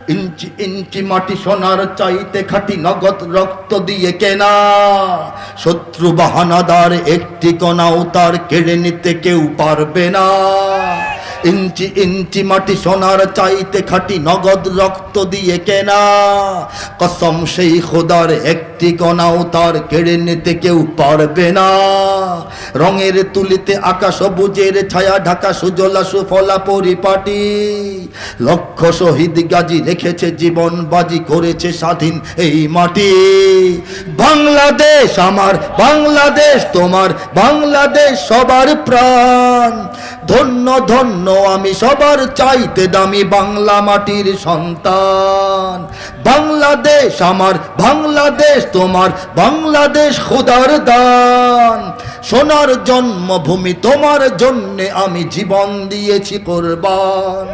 ইঞ্চি ইঞ্চি মাটি সোনার চাইতে খাঁটি নগদ রক্ত দিয়ে কেনা, শত্রু বাহানাদার একটি কণাও তার কেড়ে নিতে কেউ পারবে না। ইঞ্চি ইঞ্চি মাটি সোনার চাইতে খাঁটি নগদ রক্ত দিয়ে কেনা, কসম সেই খোদার একটি কণাও তার কেড়ে নিতে কেউ পারবে না। রঙের তুলিতে আকাশ সবুজের ছায়া ঢাকা সুজলা সুফলা পরিপাটি, লক্ষ শহীদ গাজী রেখেছে জীবন বাজি করেছে স্বাধীন এই মাটি। বাংলাদেশ আমার, বাংলাদেশ তোমার, বাংলাদেশ সবার প্রাণ। ধন্য ধন্য আমি সবার চাইতে দামি বাংলা মাটির সন্তান। বাংলাদেশ আমার, বাংলাদেশ তোমার, বাংলাদেশ খোদার দান। সোনার জন্মভূমি তোমার জন্যে আমি জীবন দিয়েছি কোরবান।